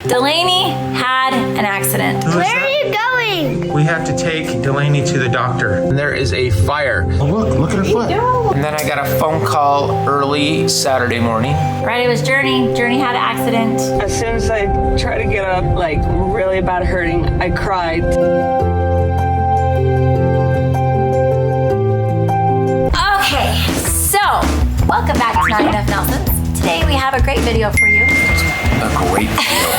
DeLayNee had an accident. Where are you going? We have to take DeLayNee to the doctor. And there is a fire. Oh, look at her foot. And then I got a phone call early Saturday morning. Right, it was JourNee. JourNee had an accident. As soon as I tried to get up, like really bad hurting, I cried. Okay, so welcome back to Not Enough Nelsons. Today we have a great video for you. A great video.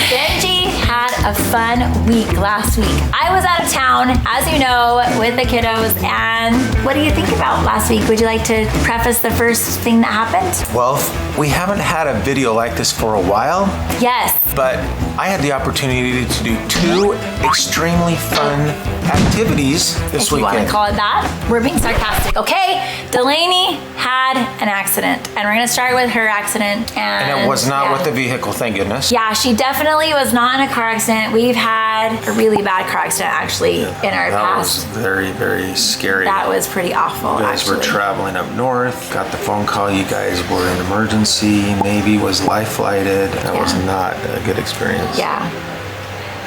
Benji had a fun week last week. I was out of town, as you know, with the kiddos. And what do you think about last week? Would you like to preface the first thing that happened? Well, we haven't had a video like this for a while. Yes. But I had the opportunity to do 2 extremely fun activities this if you weekend. want to call it that. We're being sarcastic. Okay, DeLayNee had an accident. And we're going to start with her accident. And it was not with the vehicle, thank goodness. Yeah, she definitely was not in a car accident. We've had a really bad car accident actually in our past. That was very, very scary. That was pretty awful, You guys were traveling up north, got the phone call, you guys were in emergency, NayVee was life flighted. That was not a good experience. Yeah,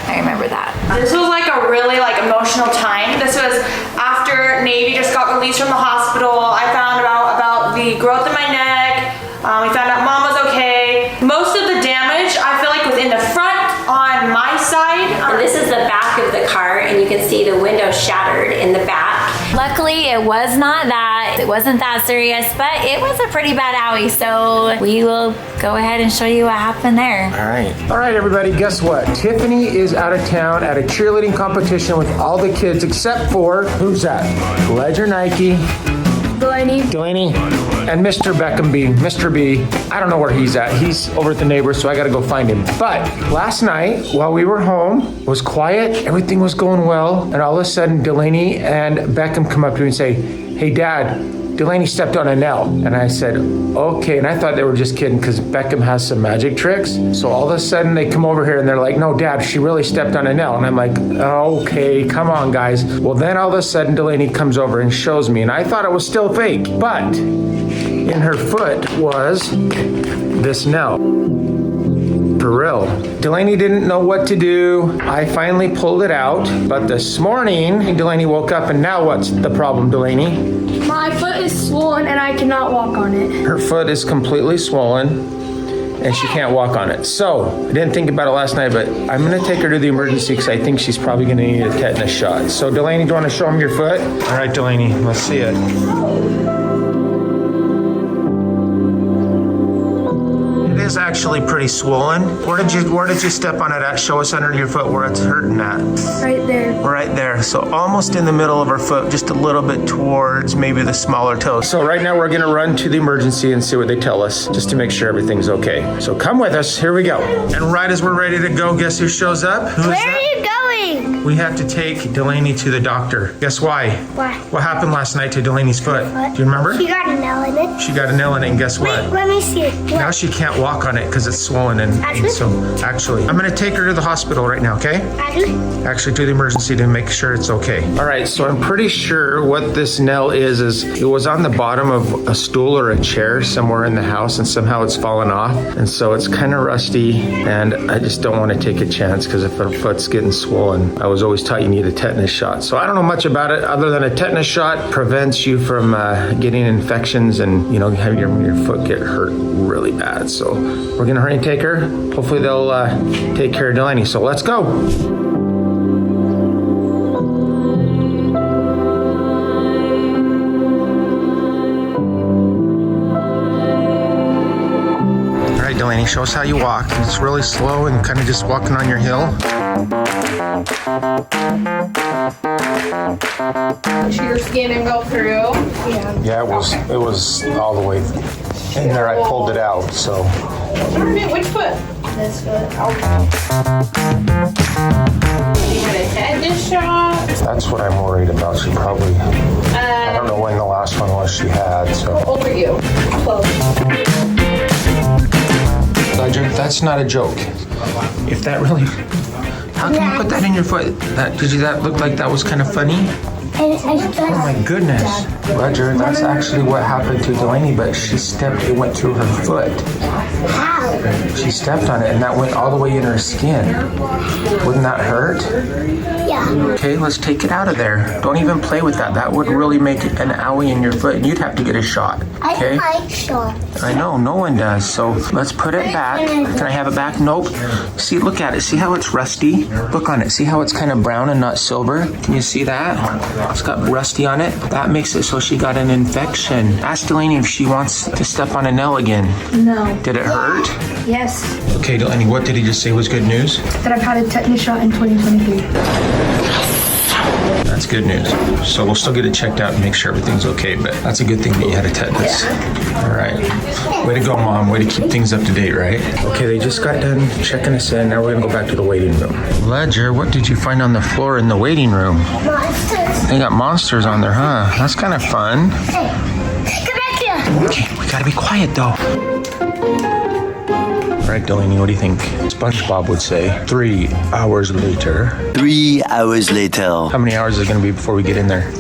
I remember that. This was like a really emotional time. This was after NayVee just got released from the hospital. I found out about the growth in my neck. We found out mom was okay. Most of the damage I feel like was in the front on my side. And this is the back of the car, and you can see the window shattered in the back. Luckily, it was not that. It wasn't that serious, but it was a pretty bad owie. So we will go ahead and show you what happened there. All right, everybody, guess what? Tiffany is out of town at a cheerleading competition with all the kids except for, who's that? Ledger Nike. DeLayNee. And Mr. Beckham B, Mr. B. I don't know where he's at. He's over at the neighbors, so I gotta go find him. But last night, while we were home, it was quiet, everything was going well, and all of a sudden, DeLayNee and Beckham come up to me and say, "Hey, Dad, DeLayNee stepped on a nail." And I said, okay. And I thought they were just kidding because Beckham has some magic tricks. So all of a sudden they come over here and they're like, "No, Dad, she really stepped on a nail." And I'm like, okay, come on, guys. Well, then all of a sudden DeLayNee comes over and shows me. And I thought it was still fake. But in her foot was this nail. For real. DeLayNee didn't know what to do. I finally pulled it out. But this morning, DeLayNee woke up, and now what's the problem, DeLayNee? My foot is swollen and I cannot walk on it. Her foot is completely swollen and she can't walk on it. So I didn't think about it last night, but I'm gonna take her to the emergency because I think she's probably gonna need a tetanus shot. So DeLayNee, do you wanna show them your foot? All right, DeLayNee, let's see it. It is actually pretty swollen. Where did you step on it at? Show us under your foot where it's hurting at. Right there. Right there. So almost in the middle of her foot, just a little bit towards maybe the smaller toe. So right now we're gonna run to the emergency and see what they tell us, just to make sure everything's okay. So come with us, here we go. And right as we're ready to go, guess who shows up? Who is Where that? are you going? We have to take DeLayNee to the doctor. Guess why? Why? What happened last night to DeLayNee's foot? What? Do you remember? She got a nail in it. She got a nail in it, and guess what? Wait, let me see it. Now she can't walk on it because it's swollen and so actually I'm gonna take her to the hospital right now, okay? Actually to the emergency to make sure it's okay. All right, so I'm pretty sure what this nail is it was on the bottom of a stool or a chair somewhere in the house and somehow it's fallen off. And so it's kind of rusty and I just don't want to take a chance because if her foot's getting swollen, I was always taught you need a tetanus shot. So I don't know much about it other than a tetanus shot prevents you from getting infections and, you know, having your foot get hurt really bad. So we're gonna hurry and take her. Hopefully they'll take care of DeLayNee. So let's go. All right, DeLayNee, show us how you walk. It's really slow and kind of just walking on your heel. Your skin and go through. Yeah, it was all the way in there. I pulled it out, so. Which foot? This foot. You had a tetanus shot? That's what I'm worried about. She probably, I don't know when the last one was she had, so. How old are you? 12. That's not a joke. If that really, how can you put that in your foot? That look like that was kind of funny? Oh my goodness. Roger, that's actually what happened to Delaney, but she stepped, it went through her foot. How? She stepped on it and that went all the way in her skin. Wouldn't that hurt? Yeah. Okay, let's take it out of there. Don't even play with that. That would really make an owie in your foot and you'd have to get a shot. Okay? I like shots. I know, no one does. So let's put it back. Can I have it back? Nope. See, look at it. See how it's rusty? Look on it. See how it's kind of brown and not silver? Can you see that? It's got rusty on it. That makes it so she got an infection. Ask Delaney if she wants to step on a nail again. No. Did it hurt? Yes. Okay, Delaney, what did he just say was good news? That I've had a tetanus shot in 2023. That's good news. So we'll still get it checked out and make sure everything's okay, but that's a good thing that you had a tetanus. All right. Way to go, Mom. Way to keep things up to date, right? Okay, they just got done checking us in. Now we're gonna go back to the waiting room. Ledger, what did you find on the floor in the waiting room? Monsters. They got monsters on there, huh? That's kind of fun. Hey, come back here. Okay, we gotta be quiet though. All right, Delaney, what do you think? SpongeBob would say 3 hours later. 3 hours later. How many hours is it gonna be before we get in there?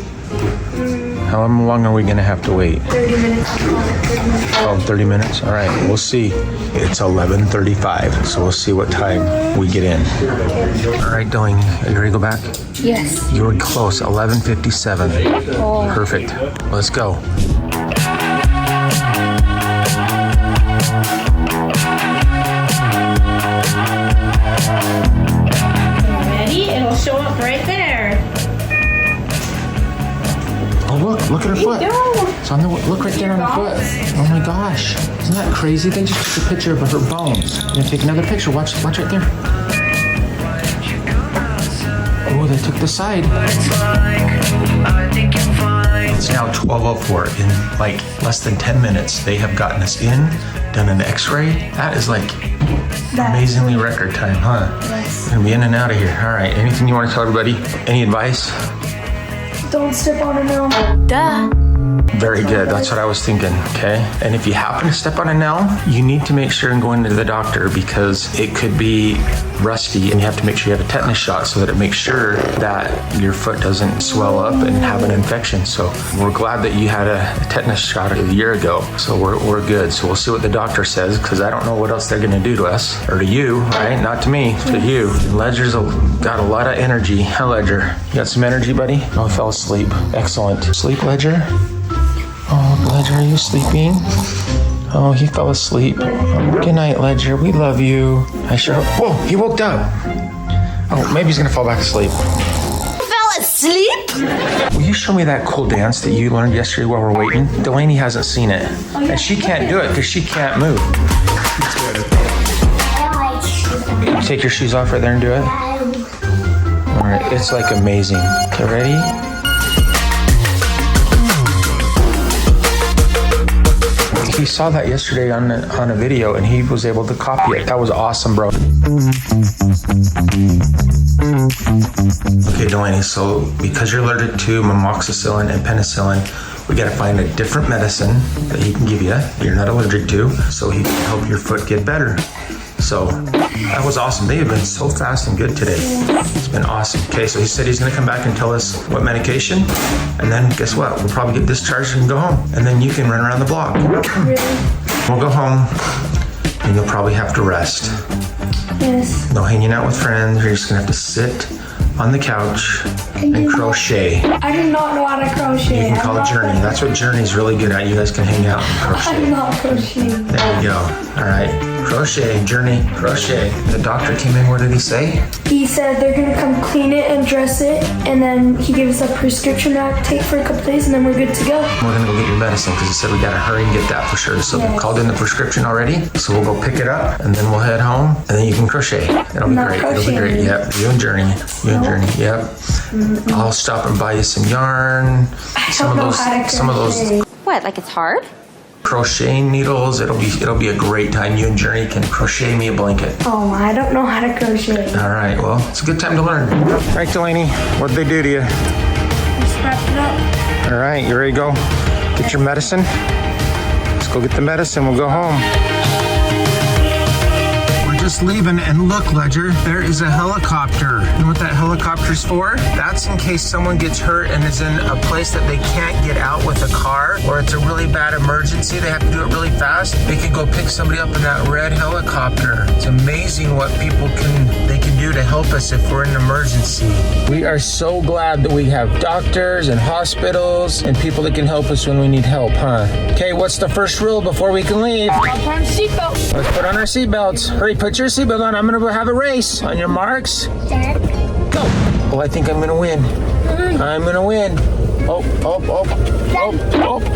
How long are we gonna have to wait? 30 minutes. Oh, 30 minutes? All right, we'll see. It's 11:35, so we'll see what time we get in. All right, Delaney, are you ready to go back? Yes. You were close, 11:57. Perfect. Let's go. Ready? It'll show up right there. Oh, look at her foot. It's on the, look right there on her foot. Oh my gosh. Isn't that crazy? They just took a picture of her bones. I'm gonna take another picture. Watch right there. Oh, they took the side. It's now 12:04. In like less than 10 minutes, they have gotten us in, done an x-ray. That is like amazingly record time, huh? Yes. We're gonna be in and out of here. All right, anything you want to tell everybody? Any advice? Don't step on a nail. Duh. Very good. That's what I was thinking. Okay. And if you happen to step on a nail, you need to make sure and go into the doctor because it could be rusty and you have to make sure you have a tetanus shot so that it makes sure that your foot doesn't swell up and have an infection. So we're glad that you had a tetanus shot a year ago. So we're good. So we'll see what the doctor says because I don't know what else they're going to do to us or to you, right? Not to me, to you. Ledger's got a lot of energy. Hi, Ledger. You got some energy, buddy? Oh, he fell asleep. Excellent. Sleep, Ledger? Oh, Ledger, are you sleeping? Oh, he fell asleep. Good night, Ledger. We love you. I sure hope. Whoa, he woke up. Oh, maybe he's gonna fall back asleep. Fell asleep? Will you show me that cool dance that you learned yesterday while we're waiting? Delaney hasn't seen it. And she can't do it because she can't move. I like shoes. You take your shoes off right there and do it? All right, it's like amazing. Okay, ready? He saw that yesterday on a video and he was able to copy it. That was awesome, bro. Okay, Delaney, so because you're allergic to amoxicillin and penicillin, we gotta find a different medicine that he can give you you're not allergic to so he can help your foot get better. So that was awesome. They have been so fast and good today. It's been awesome. Okay, so he said he's gonna come back and tell us what medication, and then guess what? We'll probably get discharged and go home, and then you can run around the block. We'll go home, and you'll probably have to rest. Yes. No hanging out with friends. You're just gonna have to sit on the couch and crochet. I do not know how to crochet. You can call it JourNee. That's what JourNee's really good at. You guys can hang out and crochet. I'm not crocheting. There you go. All right. Crochet, JourNee, crochet. The doctor came in. What did he say? He said they're gonna come clean it and dress it, and then he gave us a prescription to take for a couple days, and then we're good to go. We're gonna go get your medicine because he said we gotta hurry and get that for sure. So they called in the prescription already. So we'll go pick it up and then we'll head home and then you can crochet. It'll be Not great. It'll be crocheting. great. Yep. You and JourNee. You and JourNee. Yep. I'll stop and buy you some yarn. Some of those What, like it's hard? crocheting needles. It'll be a great time. You and JourNee can crochet me a blanket. Oh, I don't know how to crochet. All right. Well, it's a good time to learn. All right, Delaney. What'd they do to you? Just wrap it up. All right. You ready to go get your medicine? Let's go get the medicine. We'll go home. We're just leaving, and look, Ledger, there is a helicopter. You know what that helicopter's for? That's in case someone gets hurt and is in a place that they can't get out with a car, or it's a really bad emergency, they have to do it really fast. They can go pick somebody up in that red helicopter. It's amazing what people can do to help us if we're in an emergency. We are so glad that we have doctors and hospitals and people that can help us when we need help, huh? Okay, what's the first rule before we can leave? Put on seatbelt. Let's put on our seatbelts. Hurry, put your seatbelt on. I'm gonna have a race. On your marks, Dad. go. Oh, I think I'm gonna win. I'm gonna win. Oh,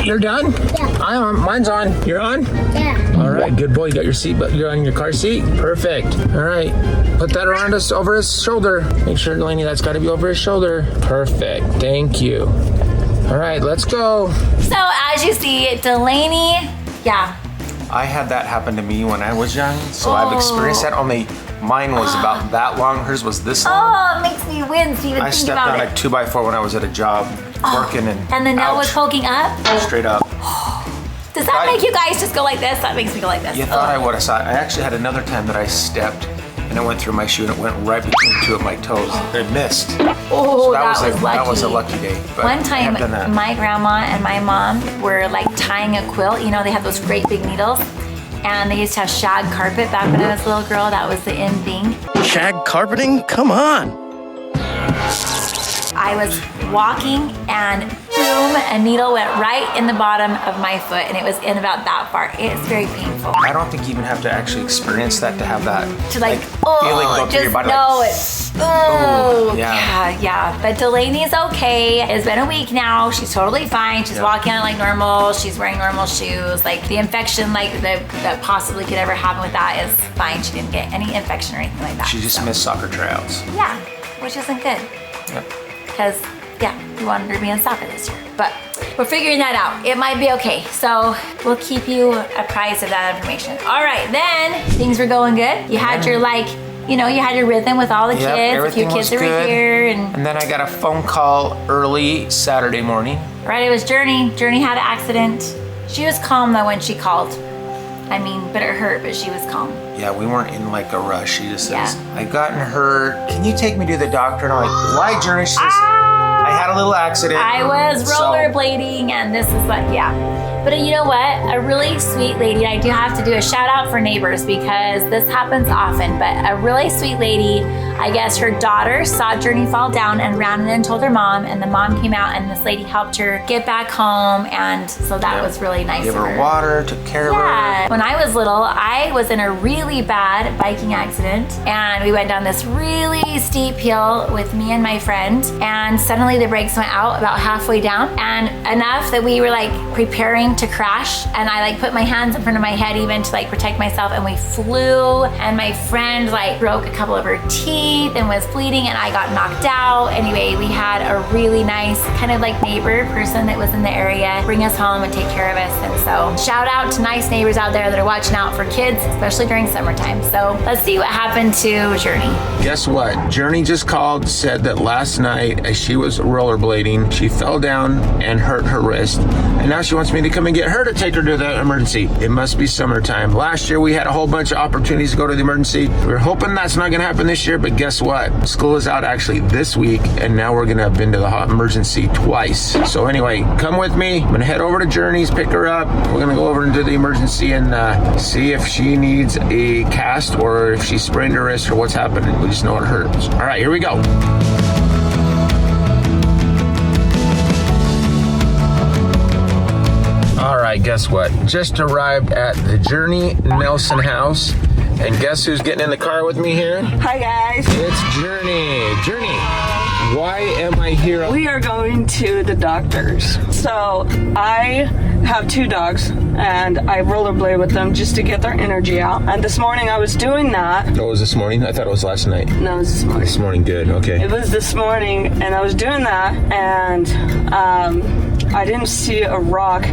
you're done? Yeah. I'm on. Mine's on. You're on? Yeah. All right, good boy. You got your seatbelt. You're on your car seat? Perfect. All right. Put that around us over his shoulder. Make sure, Delaney, that's got to be over his shoulder. Perfect. Thank you. All right, let's go. So as you see, DeLayNee, yeah. I had that happen to me when I was young, so I've experienced that. Only mine was about that long. Hers was this long. Oh, it makes me wince to even I think stepped about on it. a 2x4 when I was at a job working, and the nail was ouch, poking up? straight up. Does that make you guys just go like this? That makes me go like this. You thought I would have saw it. I actually had another time that I stepped and it went through my shoe and it went right between two of my toes. I missed. Oh, So that that was a lucky. lucky day. But One I time, have done that. my grandma and my mom were like tying a quilt. You know, they had those great big needles. And they used to have shag carpet back when I was a little girl. That was the in thing. Shag carpeting? Come on. I was walking and boom, a needle went right in the bottom of my foot and it was in about that far. It's very painful. I don't think you even have to actually experience that to have that To like, feeling go through just your body. know Like, it. Oh, yeah. yeah. But DeLayNee's okay. It's been a week now. She's totally fine. She's walking on like normal. She's wearing normal shoes. Like the infection, like that possibly could ever happen with that is fine. She didn't get any infection or anything like that. She just missed soccer tryouts. Yeah, which isn't good. Yep. Because, yeah, we wanted her to be in soccer this year. But we're figuring that out. It might be okay. So we'll keep you apprised of that information. All right, then things were going good. You had your you had your rhythm with all the kids. A few everything kids was over good. here. And then I got a phone call early Saturday morning. right, it was JourNee. JourNee had an accident. She was calm though when she called. I mean, but it hurt, but she was calm. Yeah, we weren't in like a rush. She just says, I've gotten hurt. Can you take me to the doctor? And I'm like, why, JourNee? She says, I had a little accident. I was rollerblading and this is what, But you know what? A really sweet lady, I do have to do a shout out for neighbors because this happens often, but a really sweet lady, I guess her daughter saw JourNee fall down and ran in and told her mom, and the mom came out and this lady helped her get back home, and so that was really nice Gave of her her. water, took care of her. When I was little, I was in a really bad biking accident and we went down this really steep hill with me and my friend, and suddenly the brakes went out about halfway down, and enough that we were like preparing to crash, and I like put my hands in front of my head even to like protect myself, and we flew, and my friend like broke a couple of her teeth and was bleeding and I got knocked out. Anyway, we had a really nice kind of like neighbor person that was in the area bring us home and take care of us, and so shout out to nice neighbors out there that are watching out for kids, especially during summertime. So let's see what happened to JourNee. Guess what? JourNee just called, said that last night as she was rollerblading, she fell down and hurt her wrist. And now she wants me to come and get her to take her to the emergency. It must be summertime. Last year we had a whole bunch of opportunities to go to the emergency. We're hoping that's not gonna happen this year, but guess what? School is out actually this week, and now we're gonna have been to the emergency twice. So anyway, come with me. I'm gonna head over to JourNee's, pick her up. We're gonna go over into the emergency and see if she needs a cast or if she sprained her wrist or what's happening. We just know it hurts. All right, here we go. All right, guess what? Just arrived at the JourNee Nelson house. And guess who's getting in the car with me here? Hi guys. It's JourNee. JourNee, why am I here? We are going to the doctor's. So I have 2 dogs and I rollerblade with them just to get their energy out. And this morning I was doing that. Oh, it was this morning? I thought it was last night. No, it was this morning. This morning, good, okay. It was this morning and I was doing that and I didn't see a rock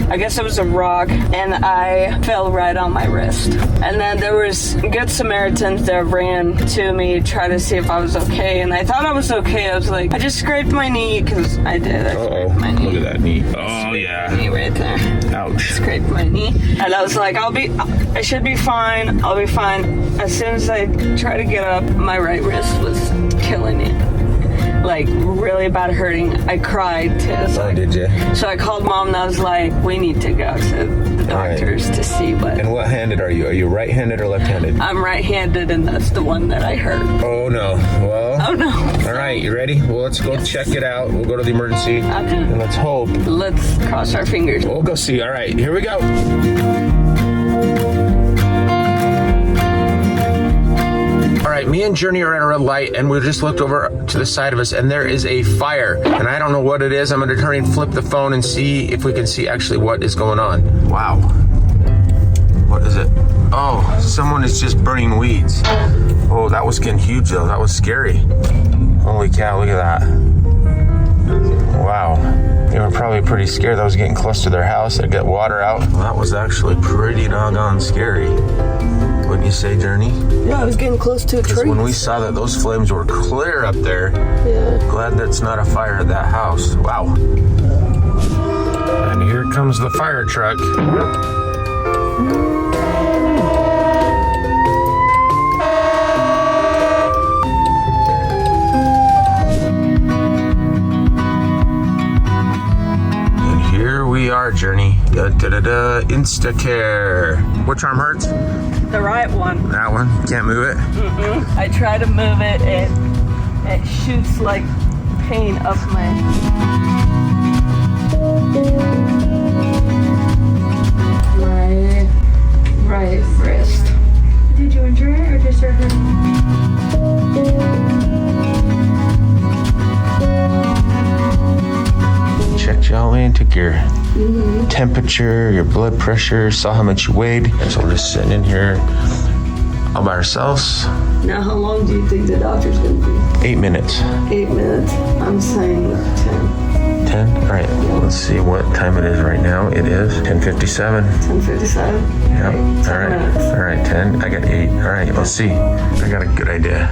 I guess it was a rock, and I fell right on my wrist. And then there was good Samaritans that ran to me, try to see if I was okay, and I thought I was okay. I was like, I just scraped my knee, because I did. I scraped my knee. Look at that knee. Oh, yeah. Knee right there. Ouch. Scraped my knee. And I was like, I should be fine. I'll be fine. As soon as I try to get up, my right wrist was killing me. Like, really bad hurting. I cried too. Oh, did you? So I called Mom and I was like, we need to go to the doctors to see what. And what handed are you? Are you right-handed or left-handed? I'm right-handed, and that's the one that I hurt. Oh, no. Well. Oh, no. All right, you ready? Well, let's go check it out. We'll go to the emergency. Okay. And let's hope. Let's cross our fingers. We'll go see. All right, here we go. All right, me and JourNee are at a red light, and we just looked over to the side of us, and there is a fire. And I don't know what it is. I'm gonna turn and flip the phone and see if we can see actually what is going on. Wow. What is it? Oh, someone is just burning weeds. Oh, that was getting huge though. That was scary. Holy cow, look at that. Wow. They were probably pretty scared. That was getting close to their house. They'd get water out. Well, that was actually pretty doggone scary. Wouldn't you say, JourNee? Yeah, I was getting close to a tree. When we saw that those flames were clear up there, glad that's not a fire at that house. Wow. And here comes the fire truck. And here we are, JourNee. Instacare. Which arm hurts? The right one. That one? Can't move it? I try to move it, it shoots like pain up my... right wrist. Did you injure it or just hurt? Checked you all in, took your temperature, your blood pressure, saw how much you weighed. And so we're just sitting in here all by ourselves. Now, how long do you think the doctor's gonna be? 8 minutes. 8 minutes. I'm saying 10. 10? All right, let's see what time it is right now. It is 10:57. 10:57? Yep, all right. All right, 10, I got 8. All right, let's see. I got a good idea.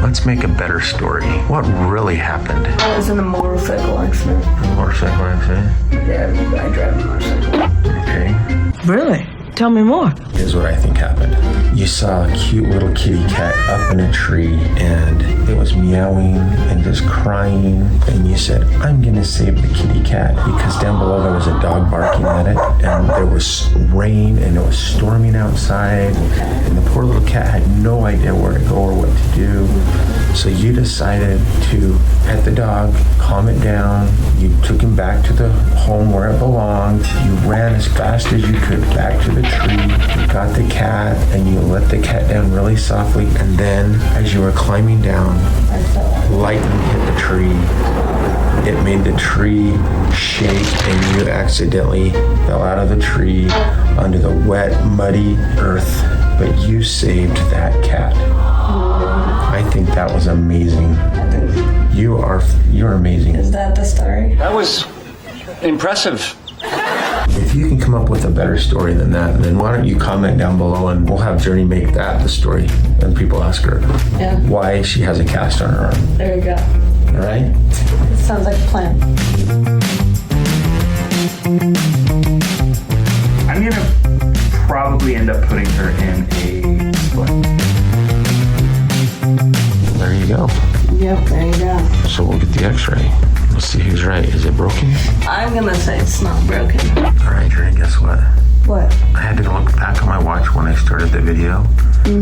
Let's make a better story. What really happened? I was in a motorcycle accident. Motorcycle accident? Yeah, I drive a motorcycle. Okay. Really? Tell me more. Here's what I think happened. You saw a cute little kitty cat up in a tree, and it was meowing and just crying, and you said, I'm gonna save the kitty cat, because down below there was a dog barking at it, and there was rain, and it was storming outside, and the poor little cat had no idea where to go or what to do. So you decided to pet the dog, calm it down. You took him back to the home where it belonged. You ran as fast as you could back to the tree. You got the cat and you let the cat down really softly. And then as you were climbing down, lightning hit the tree. It made the tree shake and you accidentally fell out of the tree onto the wet, muddy earth. But you saved that cat. I think that was amazing. You're amazing. Is that the story? That was impressive. If you can come up with a better story than that, then why don't you comment down below and we'll have JourNee make that the story. And people ask her why she has a cast on her arm. There you go. All right? Sounds like a plan. I'm gonna probably end up putting her in a split. There you go. Yep, there you go. So we'll get the x-ray. Let's see who's right. Is it broken? I'm gonna say it's not broken. All right, JourNee, guess what? What? I had to look back on my watch when I started the video,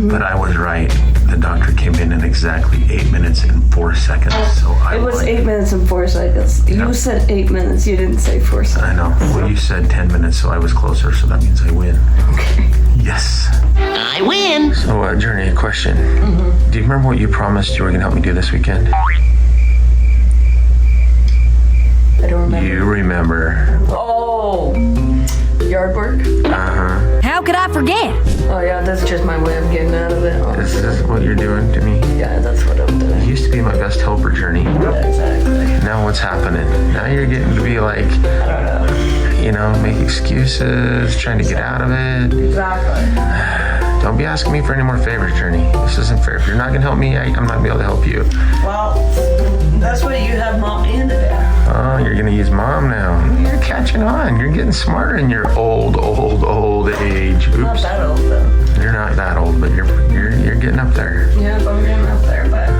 but I was right. The doctor came in exactly 8 minutes and 4 seconds. So It was 8 minutes and 4 seconds. You said 8 minutes, you didn't say 4 seconds. I know. Well, you said 10 minutes, so I was closer, so that means I win. Okay. Yes. I win. So, JourNee, a question. Do you remember what you promised you were going to help me do this weekend? I don't remember. You remember. Oh. Yard work. How could I forget? Oh yeah, that's just my way of getting out of it. This is what you're doing to me. Yeah, that's what I'm doing. You used to be my best helper, JourNee. Yeah, exactly. Now what's happening? Now you're getting to be like, you know, make excuses, trying to get out of it. Exactly. Don't be asking me for any more favors, JourNee. This isn't fair. If you're not gonna help me, I'm not gonna be able to help you. Well, that's what you have mommy and dad. Oh, you're gonna use mom now. You're catching on. You're getting smarter in your old age. Oops. Not that old though. You're not that old, but you're getting up there. Yeah, I'm getting up there, but.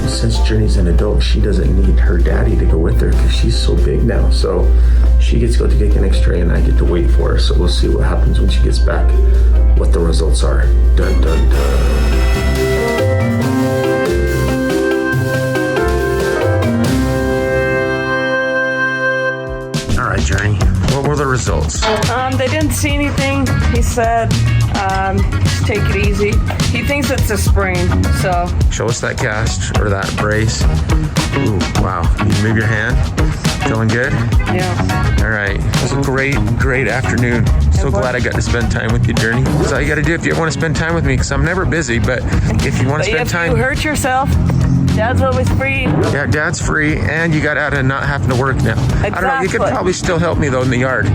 Since JourNee's an adult, she doesn't need her daddy to go with her because she's so big now. So she gets to go to get an X-ray and I get to wait for her. So we'll see what happens when she gets back, what the results are. Dun, dun, dun. All right, JourNee, what were the results? They didn't see anything. He said, just take it easy. He thinks it's a sprain, so. Show us that cast or that brace. Ooh, wow. Can you move your hand? Feeling good? Yeah. All right. It was a great afternoon. So glad I got to spend time with you, JourNee. That's all you got to do if you want to spend time with me, because I'm never busy, but if you want to spend time. If you hurt yourself, Dad's always free. Yeah, Dad's free, and you got out of not having to work now. Exactly. I don't know. You could probably still help me, though, in the yard.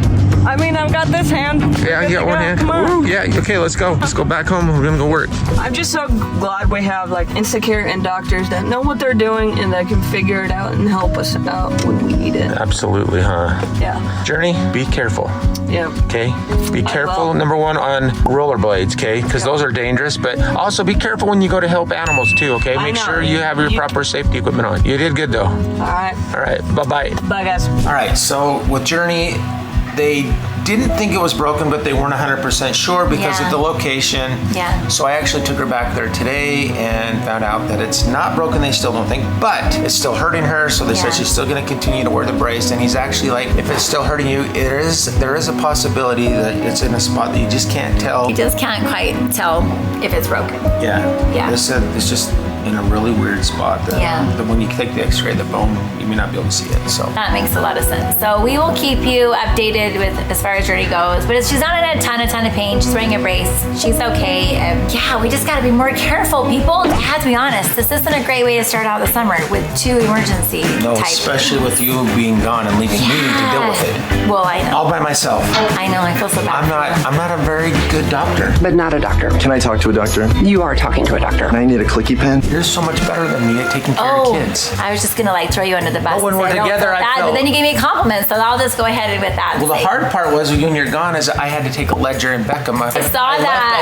I mean, I've got this hand. Yeah, you got one hand. Come on. Ooh, yeah, okay, let's go. Let's go back home. We're going to go work. I'm just so glad we have like Insecure and doctors that know what they're doing and that can figure it out and help us out when we need it. Absolutely, huh? Yeah. JourNee, be careful. Yeah. Okay? Be careful, number one, on rollerblades, okay? Because those are dangerous, but also be careful when you go to help animals too, okay? Make sure you have your proper safety equipment on. You did good though. All right, bye-bye. Bye, guys. All right, so with JourNee, they didn't think it was broken, but they weren't 100% sure because of the location. Yeah. So I actually took her back there today and found out that it's not broken, they still don't think, but it's still hurting her, so they said she's still gonna continue to wear the brace, and he's actually like, if it's still hurting you, there is a possibility that it's in a spot that you just can't tell. You just can't quite tell if it's broken. Yeah. Yeah. They said it's just in a really weird spot that, that when you take the x-ray, the bone, you may not be able to see it, so. That makes a lot of sense. So we will keep you updated with as far as JourNee goes, but she's not in a ton of pain. She's wearing a brace. She's okay. Yeah, we just gotta be more careful, people. I have to be honest, this isn't a great way to start out the summer with 2 emergency type especially with you being gone and leaving me to deal with it. Well, I know. All by myself. I know, I feel so bad. I'm not a very good doctor. But not a doctor. Can I talk to a doctor? You are talking to a doctor. I need a clicky pen. You're so much better than me at taking care of kids. I was just gonna like throw you under the bus. When we're together, but then you gave me compliments, so I'll just go ahead and with that. Well, the hard part was when you're gone is I had to take Ledger and Beckham. I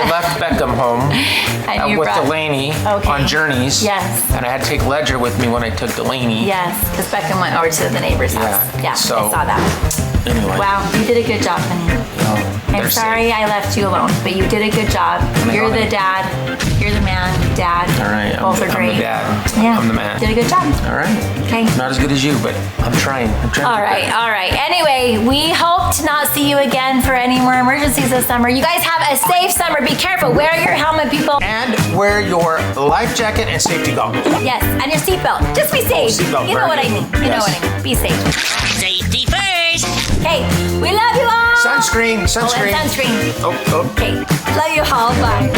left Beckham home with DeLayNee on JourNee's. Yes. And I had to take Ledger with me when I took DeLayNee. Yes, because Beckham went over to the neighbor's house. Yeah, so, I saw that. Anyway. Wow, you did a good job, honey. I'm sorry I left you alone, but you did a good job. You're the dad. You're the man, Dad. All right, both are great. I'm the dad. Yeah, I'm the man. Did a good job. All right. Okay. Not as good as you, but I'm trying. All right. Anyway, we hope to not see you again for any more emergencies this summer. You guys have a safe summer. Be careful. Wear your helmet, people. And wear your life jacket and safety goggles. Yes, and your seatbelt. Just be safe. You know what I mean. You know what I mean. Be safe. Safety first. Hey, we love you all. Sunscreen. Oh, and sunscreen. Oh. Okay. Love you all. Bye.